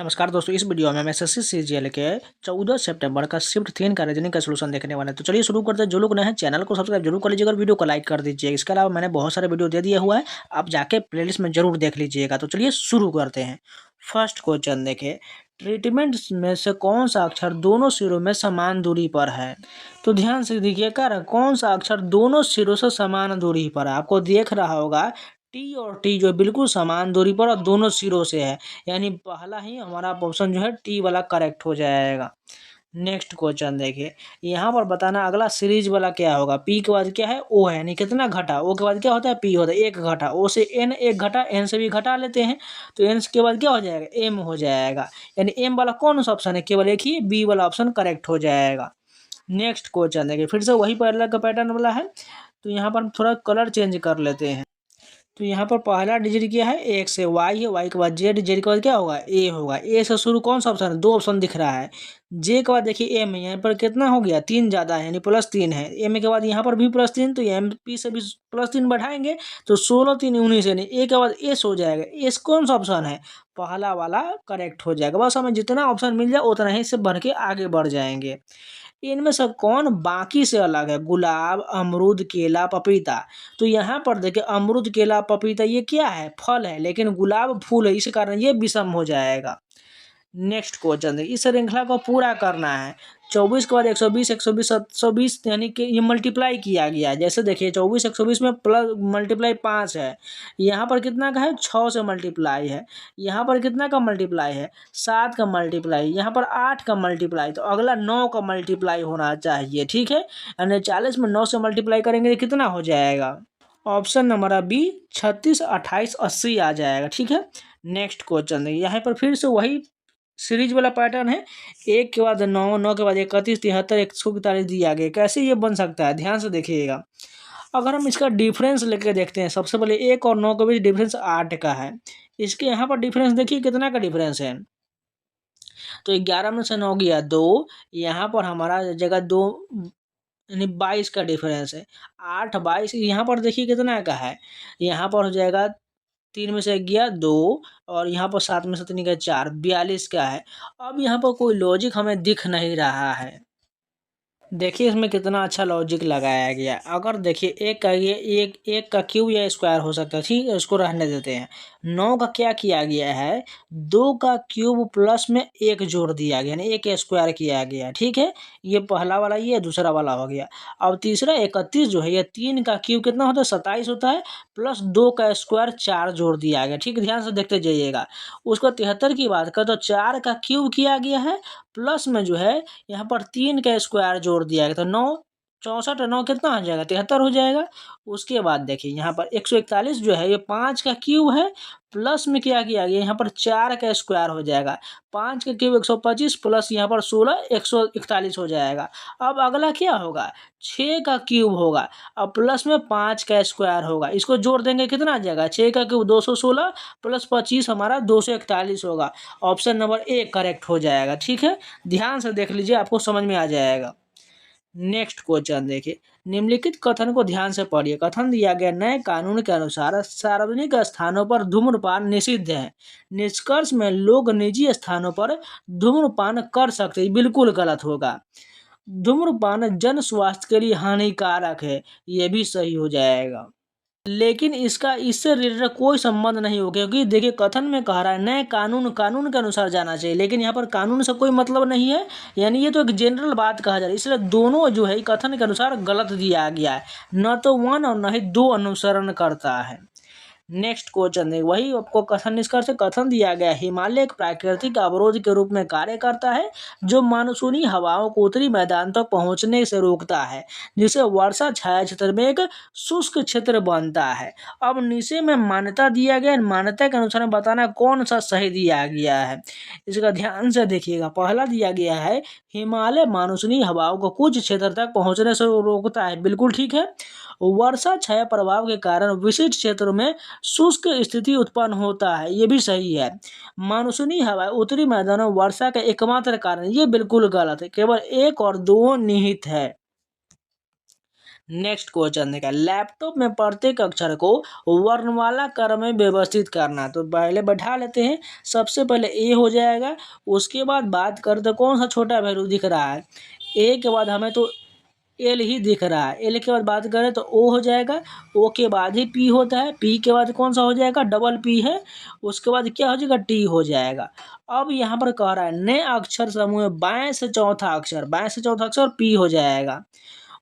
नमस्कार दोस्तों, इस वीडियो में हम एसएससी सीजीएल के 14 सितंबर का शिफ्ट 3 का रीजनिंग का सलूशन देखने वाले हैं। तो चलिए शुरू करते हैं। जो लोग नए हैं चैनल को सब्सक्राइब जरूर कर लीजिएगा और वीडियो को लाइक कर दीजिएगा। इसके अलावा मैंने बहुत सारे वीडियो दे दिया हुआ है, आप जाके प्लेलिस्ट में जरूर देख लीजिएगा। तो चलिए शुरू करते हैं। फर्स्ट क्वेश्चन देखिए, ट्रीटमेंट में से कौन सा अक्षर दोनों सिरों में समान दूरी पर है? तो ध्यान से देखिएगा, कौन सा अक्षर दोनों सिरों से समान दूरी पर है? आपको देख रहा होगा टी और टी जो बिल्कुल समान दूरी पर और दोनों सिरों से है, यानी पहला ही हमारा ऑप्शन जो है टी वाला करेक्ट हो जाएगा। नेक्स्ट क्वेश्चन देखिए, यहाँ पर बताना अगला सीरीज वाला क्या होगा। पी के बाद क्या है? ओ है, यानी कितना घटा। ओ के बाद क्या होता है? पी होता है। एक घटा, ओ से एन एक घटा, एन से भी घटा लेते हैं तो एन के बाद क्या हो जाएगा? एम हो जाएगा। यानी एम वाला कौन सा ऑप्शन है? केवल एक ही बी वाला ऑप्शन करेक्ट हो जाएगा। नेक्स्ट क्वेश्चन देखिए, फिर से वही पहला का पैटर्न वाला है, तो यहाँ पर हम थोड़ा कलर चेंज कर लेते हैं। तो यहाँ पर पहला डिजिट क्या है? एक से वाई है, वाई के बाद जेड, जेड के बाद क्या होगा? ए होगा। ए से शुरू कौन सा ऑप्शन है? दो ऑप्शन दिख रहा है। जे के बाद देखिए एम है, यहाँ पर कितना हो गया? 3 ज़्यादा है, यानी +3 है। एम के बाद यहाँ पर भी +3, तो एम पी से भी +3 बढ़ाएंगे तो 16 3 19, यानी ए के बाद एस हो जाएगा। एस कौन सा ऑप्शन है? पहला वाला करेक्ट हो जाएगा। बस हमें जितना ऑप्शन मिल जाए उतना ही से बढ़ के आगे बढ़ जाएंगे। इनमें से कौन बाकी से अलग है? गुलाब, अमरूद, केला, पपीता। तो यहाँ पर देखिए अमरूद, केला, पपीता ये क्या है? फल है, लेकिन गुलाब फूल है, इस कारण ये विषम हो जाएगा। नेक्स्ट क्वेश्चन देखिए, इस श्रृंखला को पूरा करना है। 24 के बाद 120, 120, 720, यानी कि ये मल्टीप्लाई किया गया है। जैसे देखिए 24 120 में प्लस मल्टीप्लाई 5 है, यहाँ पर कितना का है? 6 से मल्टीप्लाई है। यहाँ पर कितना का मल्टीप्लाई है? 7 का मल्टीप्लाई। यहाँ पर 8 का मल्टीप्लाई, तो अगला 9 का मल्टीप्लाई होना चाहिए। ठीक है, यानी 40 में 9 से मल्टीप्लाई करेंगे तो कितना हो जाएगा? ऑप्शन नंबर बी 36, 28, 80 आ जाएगा। ठीक है, नेक्स्ट क्वेश्चन देखिए, यहाँ पर फिर से वही सीरीज वाला पैटर्न है। 1 के बाद 9, 9 के बाद 31, 73, 141 दिया गया। कैसे ये बन सकता है? ध्यान से देखिएगा। अगर हम इसका डिफरेंस लेके देखते हैं, सबसे पहले 1 और 9 के बीच डिफरेंस 8 का है। इसके यहाँ पर डिफरेंस देखिए कितना का डिफरेंस है। तो 11 में से 9 गया 2, यहाँ पर हमारा जगह 2, यानी 22 का डिफरेंस है। 8 22, यहाँ पर देखिए कितना का है? यहाँ पर हो जाएगा 3 में से 1 गया 2, और यहाँ पर 7 में से 3 गया 4, 42 का है। अब यहाँ पर कोई लॉजिक हमें दिख नहीं रहा है। देखिए इसमें कितना अच्छा लॉजिक लगाया गया। अगर देखिए एक का क्यूब या स्क्वायर हो सकता है, ठीक है, इसको रहने देते हैं। 9 का क्या किया गया है? 2 का क्यूब प्लस में 1 जोड़ दिया गया, यानी 1 स्क्वायर किया गया। ठीक है, ये पहला वाला, ये दूसरा वाला हो गया। अब तीसरा 31 जो है, ये 3 का क्यूब कितना होता है? 27 होता है, प्लस 2 का स्क्वायर 4 जोड़ दिया गया। ठीक है, ध्यान से देखते जाइएगा। उसको 73 की बात करें तो 4 का क्यूब किया गया है, प्लस में जो है यहाँ पर 3 का स्क्वायर जोड़ दिया गया, तो 9 64 और 9 कितना हो जाएगा? 73 हो जाएगा। उसके बाद देखिए यहाँ पर 141 जो है, ये 5 का क्यूब है, प्लस में क्या किया गया? यहाँ पर 4 का स्क्वायर हो जाएगा। 5 का क्यूब 125, प्लस यहाँ पर 16 141 हो जाएगा। अब अगला क्या होगा? 6 का क्यूब होगा, अब प्लस में 5 का स्क्वायर होगा। इसको जोड़ देंगे कितना आ जाएगा? 6 का क्यूब 216 प्लस 25 हमारा 241 होगा। ऑप्शन नंबर ए करेक्ट हो जाएगा। ठीक है, ध्यान से देख लीजिए, आपको समझ में आ जाएगा। नेक्स्ट क्वेश्चन देखिए, निम्नलिखित कथन को ध्यान से पढ़िए। कथन दिया गया, नए कानून के अनुसार सार्वजनिक स्थानों पर धूम्रपान निषिद्ध है। निष्कर्ष में लोग निजी स्थानों पर धूम्रपान कर सकते हैं, बिल्कुल गलत होगा। धूम्रपान जन स्वास्थ्य के लिए हानिकारक है, ये भी सही हो जाएगा। लेकिन इसका इससे रिलेटेड कोई संबंध नहीं हो, क्योंकि देखिए कथन में कह रहा है नए कानून कानून के अनुसार जाना चाहिए, लेकिन यहाँ पर कानून से कोई मतलब नहीं है, यानी ये तो एक जनरल बात कहा जा रहा है। इसलिए दोनों जो है कथन के अनुसार गलत दिया गया है, न तो 1 और न ही 2 अनुसरण करता है। नेक्स्ट क्वेश्चन है, वही आपको कथन निष्कर्ष से कथन दिया गया, हिमालय एक प्राकृतिक अवरोध के रूप में कार्य करता है जो मानसूनी हवाओं को उत्तरी मैदान तक पहुंचने से रोकता है, जिसे वर्षा छाया क्षेत्र में एक शुष्क क्षेत्र बनता है। अब नीचे में मान्यता दिया गया, मान्यता के अनुसार बताना कौन सा सही दिया गया है। इसका ध्यान से देखिएगा। पहला दिया गया है, हिमालय मानसूनी हवाओं को कुछ क्षेत्र तक पहुंचने से रोकता है, बिल्कुल ठीक है। वर्षा छाया प्रभाव के कारण विशिष्ट क्षेत्रों में शुष्क स्थिति उत्पन्न होता है, ये भी सही है। मानसूनी हवा उत्तरी मैदानों में वर्षा का एकमात्र कारण, ये बिल्कुल गलत है। केवल 1 और 2 निहित है। नेक्स्ट क्वेश्चन देखा, लैपटॉप में प्रत्येक अक्षर को वर्णमाला क्रम में व्यवस्थित करना। तो पहले बैठा लेते हैं। सबसे पहले ए हो जाएगा, उसके बाद बात करें तो कौन सा छोटा वैल्यू दिख रहा है, ए के बाद हमें तो एल ही दिख रहा है। एल के बाद बात करें तो ओ हो जाएगा, ओ के बाद ही पी होता है, पी के बाद कौन सा हो जाएगा, डबल पी है, उसके बाद क्या हो जाएगा, टी हो जाएगा। अब यहाँ पर कह रहा है नए अक्षर समूह में बाएं से चौथा अक्षर, बाएं से चौथा अक्षर पी हो जाएगा।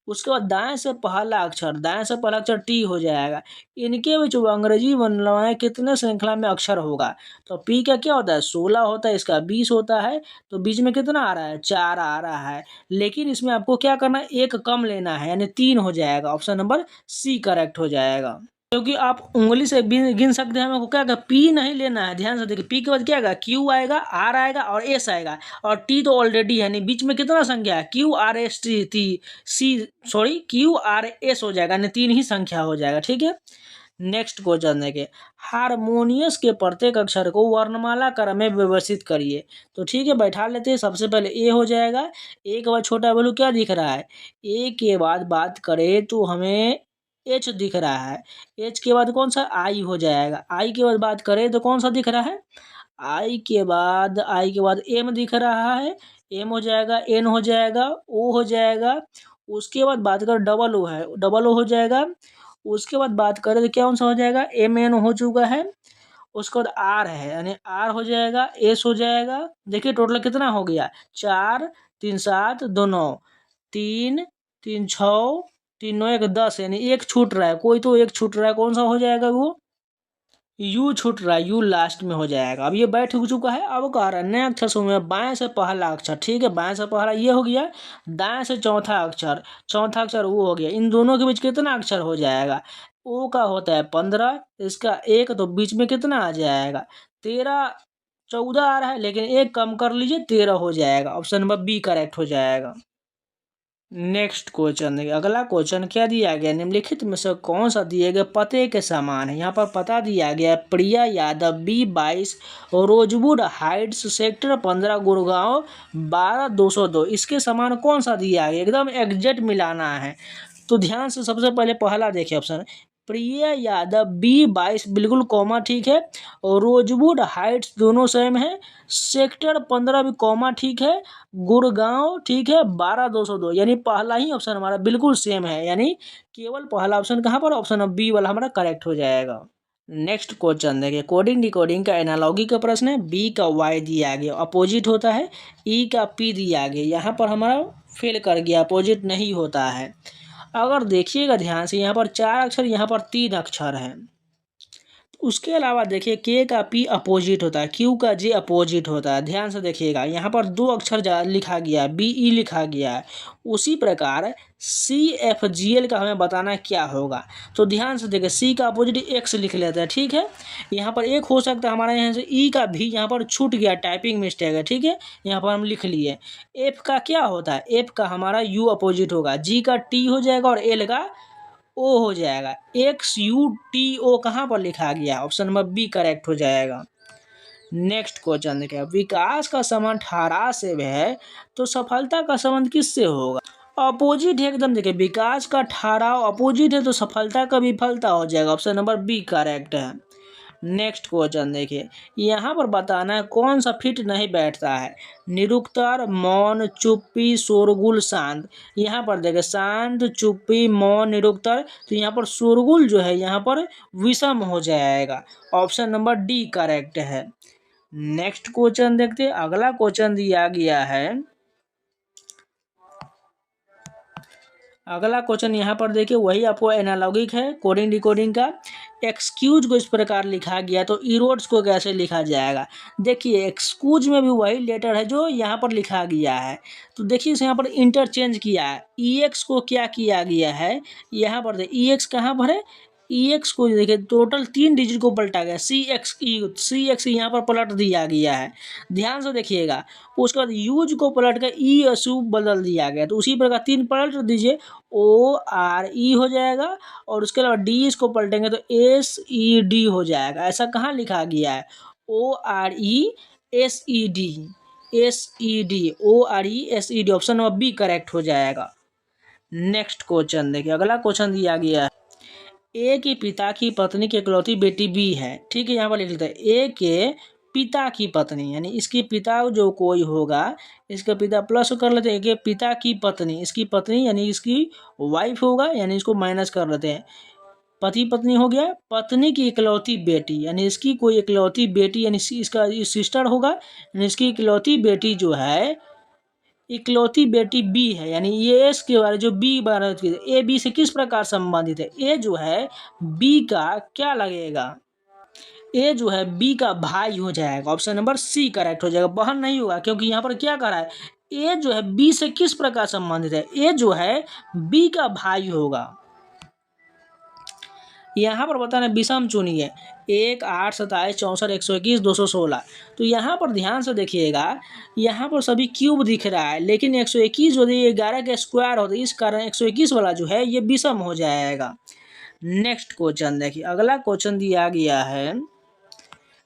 उसके बाद दाएं से पहला अक्षर टी हो जाएगा। इनके बीच वो अंग्रेजी वर्णमाला कितने श्रृंखला में अक्षर होगा। तो पी का क्या होता है, 16 होता है, इसका 20 होता है, तो बीच में कितना आ रहा है, 4 आ रहा है। लेकिन इसमें आपको क्या करना है, एक कम लेना है, यानी 3 हो जाएगा। ऑप्शन नंबर सी करेक्ट हो जाएगा। क्योंकि आप उंगली से गिन सकते हैं, हमको क्या क्या पी नहीं लेना है। ध्यान से देखिए, पी के बाद क्या आएगा, क्यू आएगा, आर आएगा और एस आएगा, और टी तो ऑलरेडी है नहीं। बीच में कितना संख्या है, Q R S T C, sorry Q R S हो जाएगा, यानी 3 ही संख्या हो जाएगा। ठीक है, नेक्स्ट क्वेश्चन देखिए, हारमोनियस के प्रत्येक अक्षर को वर्णमाला क्रम में व्यवस्थित करिए। तो ठीक है, बैठा लेते हैं। सबसे पहले ए हो जाएगा, ए के बाद छोटा वैल्यू क्या दिख रहा है, ए के बाद बात करें तो हमें एच दिख रहा है, एच के बाद कौन सा, आई हो जाएगा, आई के बाद बात करें तो कौन सा दिख रहा है, आई के बाद एम दिख रहा है, एम हो जाएगा, एन हो जाएगा, ओ हो जाएगा। उसके बाद बात करें डबल ओ है, डबल ओ हो जाएगा। उसके बाद बात करें तो कौन सा हो जाएगा, एम एन हो चुका है। उसके बाद आर है, यानी आर हो जाएगा, एस हो जाएगा। देखिए टोटल कितना हो गया, 4 3 7 2 9, 3 3 6 3 9 1 10, यानी एक छूट रहा है, कोई तो एक छूट रहा है, कौन सा हो जाएगा वो, यू छूट रहा है, यू लास्ट में हो जाएगा। अब ये बैठ चुका है। अब कह रहा है नए अक्षर समूह में बाएं से पहला अक्षर, ठीक है, बाएं से पहला ये हो गया, दाएं से चौथा अक्षर, चौथा अक्षर वो हो गया। इन दोनों के बीच कितना अक्षर हो जाएगा, ओ का होता है 15, इसका 1, तो बीच में कितना आ जाएगा, 13 14 आ रहा है, लेकिन एक कम कर लीजिए, 13 हो जाएगा। ऑप्शन नंबर बी करेक्ट हो जाएगा। नेक्स्ट क्वेश्चन देखिए, अगला क्वेश्चन क्या दिया गया, निम्नलिखित में से कौन सा दिए गए पते के समान है। यहाँ पर पता दिया गया है, Priya Yadav, B22 Rosewood Heights, sector 15 Gurgaon 12202। इसके समान कौन सा दिया गया, एकदम एग्जैक्ट मिलाना है। तो ध्यान से सबसे पहले पहला देखिए ऑप्शन, प्रिया यादव, B22 बिल्कुल कॉमा ठीक है, और रोजवुड हाइट्स दोनों सेम है, सेक्टर 15 भी कॉमा ठीक है, गुड़गांव ठीक है 12202, यानी पहला ही ऑप्शन हमारा बिल्कुल सेम है, यानी केवल पहला ऑप्शन कहाँ पर, ऑप्शन बी वाला हमारा करेक्ट हो जाएगा। नेक्स्ट क्वेश्चन देखिए, कोडिंग डिकोडिंग का एनालॉगी का प्रश्न है। बी का वाई दिया गया, अपोजिट होता है, ई का पी दिया गया, यहाँ पर हमारा फेल कर गया, अपोजिट नहीं होता है। अगर देखिएगा ध्यान से, यहाँ पर 4 अक्षर, यहाँ पर 3 अक्षर हैं। उसके अलावा देखिए, के का पी अपोजिट होता है, क्यू का जे अपोजिट होता है। ध्यान से देखिएगा, यहाँ पर 2 अक्षर लिखा गया है, बी ई लिखा गया है। उसी प्रकार सी एफ जी एल का हमें बताना क्या होगा। तो ध्यान से देखिए, सी का अपोजिट एक्स लिख लेते हैं, ठीक है। यहाँ पर एक हो सकता है हमारा, यहाँ से ई का भी यहाँ पर छूट गया, टाइपिंग मिस्टेक है, ठीक है, यहाँ पर हम लिख लिए। एफ का क्या होता है, एफ का हमारा यू अपोजिट होगा, जी का टी हो जाएगा, और एल का ओ हो जाएगा। एक्स यू टी ओ कहाँ पर लिखा गया, ऑप्शन नंबर बी करेक्ट हो जाएगा। नेक्स्ट क्वेश्चन देखिए, विकास का संबंध ठहराव से है तो सफलता का संबंध किससे होगा। अपोजिट है एकदम, देखिए विकास का ठहराव अपोजिट है तो सफलता का विफलता हो जाएगा। ऑप्शन नंबर बी करेक्ट है। नेक्स्ट क्वेश्चन देखिए, यहाँ पर बताना है कौन सा फिट नहीं बैठता है, निरुक्तर, मौन, चुप्पी, शोरगुल, शांत। यहाँ पर देखिए, शांत, चुप्पी, मौन, निरुक्तर, तो यहाँ पर शोरगुल जो है यहाँ पर विषम हो जाएगा। ऑप्शन नंबर डी करेक्ट है। नेक्स्ट क्वेश्चन देखते हैं, अगला क्वेश्चन दिया गया है, अगला क्वेश्चन यहाँ पर देखिए, वही आपको एनालॉगिक है कोडिंग डिकोडिंग का। एक्सक्यूज को इस प्रकार लिखा गया, तो इरोड्स को कैसे लिखा जाएगा। देखिए एक्सक्यूज में भी वही लेटर है जो यहाँ पर लिखा गया है, तो देखिए इसे यहाँ पर इंटरचेंज किया है। ई एक्स को क्या किया गया है, यहाँ पर देखिए ई एक्स कहाँ पर है, ई एक्स को देखिए टोटल 3 डिजिट को पलटा गया, सी एक्स यहाँ पर पलट दिया गया है। ध्यान से देखिएगा, उसके बाद यूज को पलट कर ई एस यू बदल दिया गया, तो उसी प्रकार 3 पलट दीजिए, ओ आर ई हो जाएगा, और उसके अलावा डी इसको पलटेंगे तो एस ई डी हो जाएगा। ऐसा कहाँ लिखा गया है, O R E S E D, S E D, O R E S E D, option number B correct हो जाएगा। नेक्स्ट क्वेश्चन देखिए, अगला क्वेश्चन दिया गया है, ए के पिता की पत्नी की इकलौती बेटी बी है। ठीक है, यहाँ पर लिख लेते हैं ए के पिता की पत्नी, यानी इसके पिता जो कोई होगा, इसका पिता प्लस कर लेते हैं, ए के पिता की पत्नी, इसकी पत्नी यानी इसकी वाइफ होगा, यानी इसको माइनस कर लेते हैं, पति पत्नी हो गया, पत्नी की इकलौती बेटी यानी इसकी कोई इकलौती बेटी यानी इसका सिस्टर होगा, यानी इसकी इकलौती बेटी जो है, इकलौती बेटी बी है, यानी ये एस के बारे जो बी बारे ए बी से किस प्रकार संबंधित है, ए जो है बी का क्या लगेगा, ए जो है बी का भाई हो जाएगा, ऑप्शन नंबर सी करेक्ट हो जाएगा, बहन नहीं होगा, क्योंकि यहाँ पर क्या कर रहा है, ए जो है बी से किस प्रकार संबंधित है, ए जो है बी का भाई होगा। यहाँ पर बताना विषम चुनिए, 1, 8, 27, 64, 121, 216। तो यहाँ पर ध्यान से देखिएगा, यहाँ पर सभी क्यूब दिख रहा है, लेकिन 121 जो है 11 के स्क्वायर होता है, इस कारण 121 वाला जो है ये विषम हो जाएगा। नेक्स्ट क्वेश्चन देखिए, अगला क्वेश्चन दिया गया है,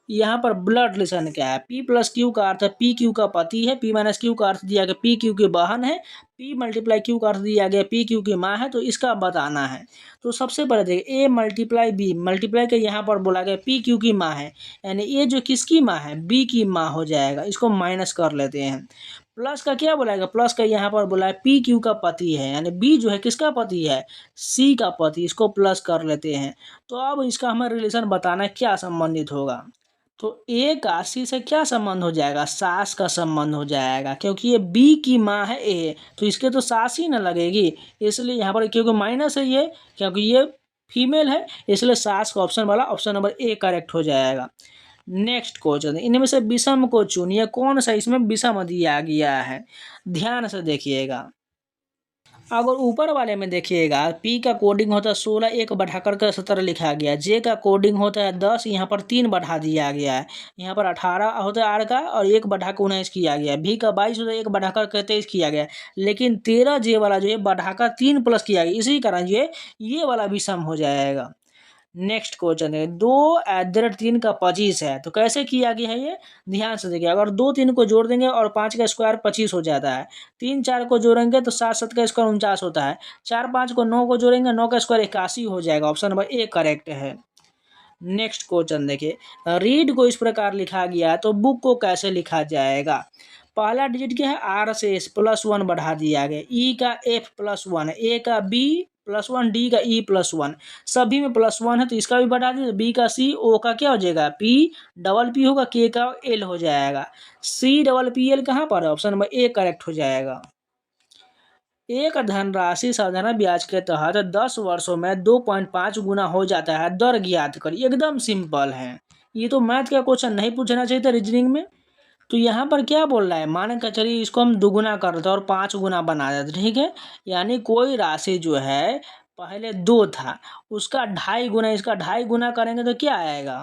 यहाँ पर ब्लड रिलेशन क्या है, P प्लस क्यू का अर्थ है पी क्यू का पति है, P माइनस क्यू का अर्थ दिया गया पी क्यू की बहन है, P मल्टीप्लाई क्यू का अर्थ दिया गया पी क्यू की माँ है, तो इसका बताना है। तो सबसे पहले देखिए, A मल्टीप्लाई बी, मल्टीप्लाई का यहाँ पर बोला गया पी क्यू की माँ है, यानी ये जो किसकी माँ है, बी की माँ हो जाएगा, इसको माइनस कर लेते हैं। प्लस का क्या बोलाएगा, प्लस का यहाँ पर बोला है पी क्यू का पति है, यानी बी जो है किसका पति है, सी का पति, इसको प्लस कर लेते हैं। तो अब इसका हमें रिलेशन बताना है क्या संबंधित होगा, तो ए का सी से क्या संबंध हो जाएगा, सास का संबंध हो जाएगा, क्योंकि ये बी की माँ है ए, तो इसके तो सास ही ना लगेगी, इसलिए यहाँ पर क्योंकि माइनस है ये, क्योंकि ये फीमेल है, इसलिए सास का ऑप्शन वाला ऑप्शन नंबर ए करेक्ट हो जाएगा। नेक्स्ट क्वेश्चन, इनमें से विषम को चुनिए, कौन सा इसमें विषम दिया गया है, ध्यान से देखिएगा। अगर ऊपर वाले में देखिएगा, P का कोडिंग होता है 16, 1 बढ़ाकर के 17 लिखा गया, J का कोडिंग होता है 10, यहाँ पर 3 बढ़ा दिया गया है, यहाँ पर 18 होता है R का और 1 बढ़ाकर 19 किया गया, V का 22 होता है 1 बढ़ाकर 23 किया गया, लेकिन 13 J वाला जो है बढ़ाकर 3 प्लस किया गया, इसी कारण ये वाला भी सम हो जाएगा। नेक्स्ट क्वेश्चन है, 2 @ 3 का 25 है, तो कैसे किया गया है ये, ध्यान से देखिए, अगर 2 3 को जोड़ देंगे और 5 का स्क्वायर 25 हो जाता है, 3 4 को जोड़ेंगे तो 7 7 का स्क्वायर 49 होता है, 4 5 को 9 को जोड़ेंगे 9 का स्क्वायर 81 हो जाएगा, ऑप्शन नंबर ए करेक्ट है। नेक्स्ट क्वेश्चन देखिए, रीड को इस प्रकार लिखा गया है, तो बुक को कैसे लिखा जाएगा, पहला डिजिट क्या है, आर से एस +1 बढ़ा दिया गया, ई का एफ +1 है, ए का बी +1, डी का ई +1, सभी में +1 है तो इसका भी बढ़ा दीजिए, बी का सी, ओ का क्या हो जाएगा पी डबल पी होगा, के का एल हो जाएगा, सी डबल पी एल कहाँ पर है, ऑप्शन नंबर ए करेक्ट हो जाएगा। एक धनराशि साधारण ब्याज के तहत 10 वर्षों में 2.5 गुना हो जाता है, दर ज्ञात करिए, एकदम सिंपल है, ये तो मैथ का क्वेश्चन नहीं पूछना चाहिए था रीजनिंग में। तो यहाँ पर क्या बोल रहा है, मान के चलिए इसको हम दुगुना कर देते और 5 गुना बना देते, ठीक है, यानी कोई राशि जो है पहले 2 था, उसका 2.5 गुना, इसका 2.5 गुना करेंगे तो क्या आएगा,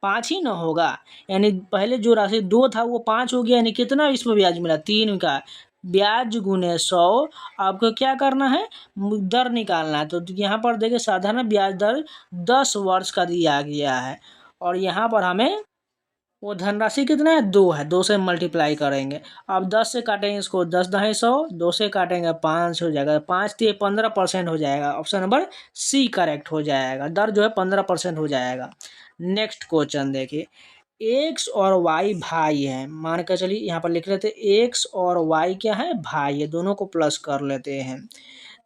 5 ही ना होगा, यानी पहले जो राशि 2 था वो 5 हो गया, यानी कितना इसमें ब्याज मिला, 3 का, ब्याज गुने 100, आपको क्या करना है, दर निकालना है। तो यहाँ पर देखिए साधारण ब्याज दर 10 वर्ष का दिया गया है, और यहाँ पर हमें वो धनराशि कितना है, 2 है, 2 से मल्टीप्लाई करेंगे, अब 10 से काटेंगे इसको, 10 ढाई 100, 2 से काटेंगे 5 हो जाएगा, 5 से 15% हो जाएगा, ऑप्शन नंबर सी करेक्ट हो जाएगा, दर जो है 15% हो जाएगा। नेक्स्ट क्वेश्चन देखिए, एक्स और वाई भाई है, मान कर चलिए यहाँ पर लिख लेते हैं एक्स और वाई क्या है, भाई है, दोनों को प्लस कर लेते हैं।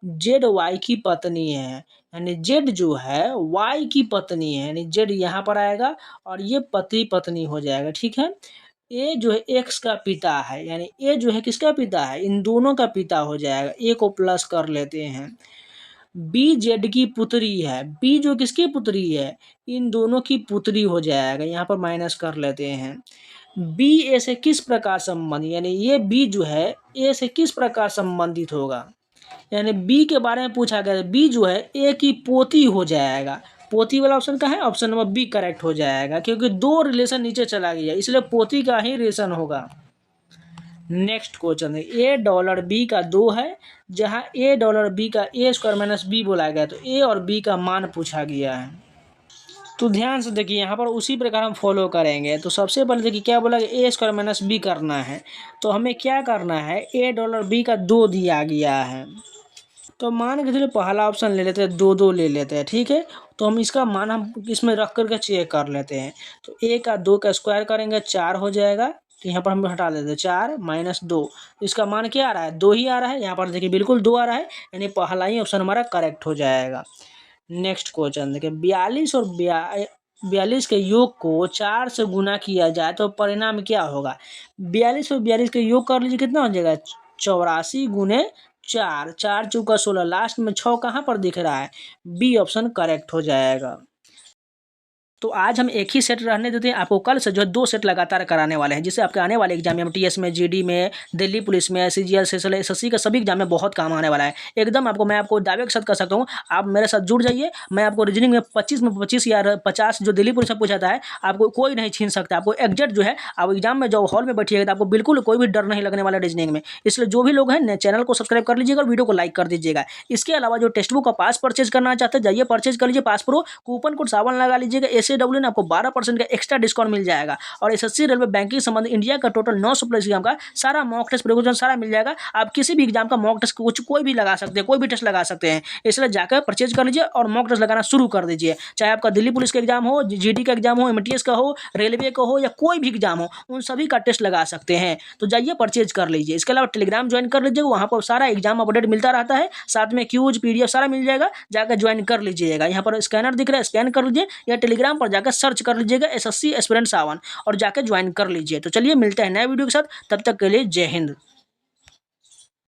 जेड वाई की पत्नी है, यानी जेड जो है वाई की पत्नी है, यानी जेड यहाँ पर आएगा और ये पति पत्नी हो जाएगा, ठीक है। ए जो है एक्स का पिता है, यानी ए जो है किसका पिता है, इन दोनों का पिता हो जाएगा, ए को प्लस कर लेते हैं। बी जेड की पुत्री है, बी जो किसकी पुत्री है, इन दोनों की पुत्री हो जाएगा, यहाँ पर माइनस कर लेते हैं। बी ए से किस प्रकार संबंधित, यानी ये बी जो है ए से किस प्रकार संबंधित होगा, यानी बी के बारे में पूछा गया, बी जो है ए की पोती हो जाएगा, पोती वाला ऑप्शन का है, ऑप्शन नंबर बी करेक्ट हो जाएगा, क्योंकि 2 रिलेशन नीचे चला गया इसलिए पोती का ही रिलेशन होगा। नेक्स्ट क्वेश्चन है, $A का 2 है, जहां $A का A² - B बोला गया, तो ए और बी का मान पूछा गया है। तो ध्यान से देखिए यहाँ पर उसी प्रकार हम फॉलो करेंगे। तो सबसे पहले देखिए क्या बोला कि A² - B करना है, तो हमें क्या करना है, $A का 2 दिया गया है, तो मान के चलिए पहला ऑप्शन ले लेते हैं, 2 ले लेते हैं, ठीक है। तो हम इसका मान हम इसमें रख करके चेक कर लेते हैं। तो 1 और 2 का स्क्वायर करेंगे 4 हो जाएगा। तो यहाँ पर हम हटा देते हैं 4 - 2। तो इसका मान क्या आ रहा है, 2 ही आ रहा है। यहाँ पर देखिए बिल्कुल 2 आ रहा है, यानी पहला ही ऑप्शन हमारा करेक्ट हो जाएगा। नेक्स्ट क्वेश्चन देखिए, 42 के योग को 4 से गुना किया जाए तो परिणाम क्या होगा। 42 और 42 के योग कर लीजिए, कितना हो जाएगा 84 गुने 4, 4 चौका 16, लास्ट में 6 कहाँ पर दिख रहा है, बी ऑप्शन करेक्ट हो जाएगा। तो आज हम एक ही सेट रहने देते हैं, आपको कल से जो है 2 सेट लगातार कराने वाले हैं, जिससे आपके आने वाले एग्जाम में MTS में, GD में, दिल्ली पुलिस में, CGL सेशनल SSC का सभी एग्जाम में बहुत काम आने वाला है। एकदम मैं आपको दावे के साथ कह सकता हूँ, आप मेरे साथ जुड़ जाइए। मैं आपको रीजनिंग में 25 या 50 जो दिल्ली पुलिस में पूछा था है, आपको कोई नहीं छीन सकता। आपको एग्जैक्ट जो है, आप एग्जाम में जो हॉल में बैठिएगा तो आपको बिल्कुल कोई भी डर नहीं लगने वाला रीजनिंग में। इसलिए जो भी लोग हैं चैनल को सब्सक्राइब कर लीजिएगा और वीडियो को लाइक कर दीजिएगा। इसके अलावा जो टेक्स्ट बुक का पास परचेज करना चाहते हैं, जाइए परचेज कर लीजिए। पास प्रो कूपन कोड 7 लगा लीजिएगा, SAW ने आपको 12% का एक्स्ट्रा डिस्काउंट मिल जाएगा। और SSC रेलवे बैंकिंग संबंधित इंडिया का टोटल 900 प्लस एग्जाम का सारा मॉक टेस्ट प्रिपरेशन सारा मिल जाएगा। आप किसी भी एग्जाम का मॉक टेस्ट कोई भी लगा सकते हैं, कोई भी टेस्ट लगा सकते हैं। इसलिए जाकर परचेज कर लीजिए और मॉक टेस्ट लगाना शुरू कर दीजिए। चाहे आपका दिल्ली पुलिस का एग्जाम हो, GD का एग्जाम हो, MTS का हो, रेलवे का हो या कोई भी एग्जाम हो, उन सभी का टेस्ट लगा सकते हैं। तो जाइए परचेज कर लीजिए। इसके अलावा टेलीग्राम ज्वाइन कर लीजिए, वहाँ पर सारा एग्जाम अपडेट मिलता रहता है, साथ में क्यूज PDF सारा मिल जाएगा, जाकर ज्वाइन कर लीजिएगा। यहाँ पर स्कैनर दिख रहा है, स्कैन कर लीजिए या टेलीग्राम पर जाकर सर्च कर लीजिएगा SSC एस्पिरेंट 7 और जाकर ज्वाइन कर लीजिए। तो चलिए मिलते हैं नए वीडियो के साथ, तब तक के लिए जय हिंद।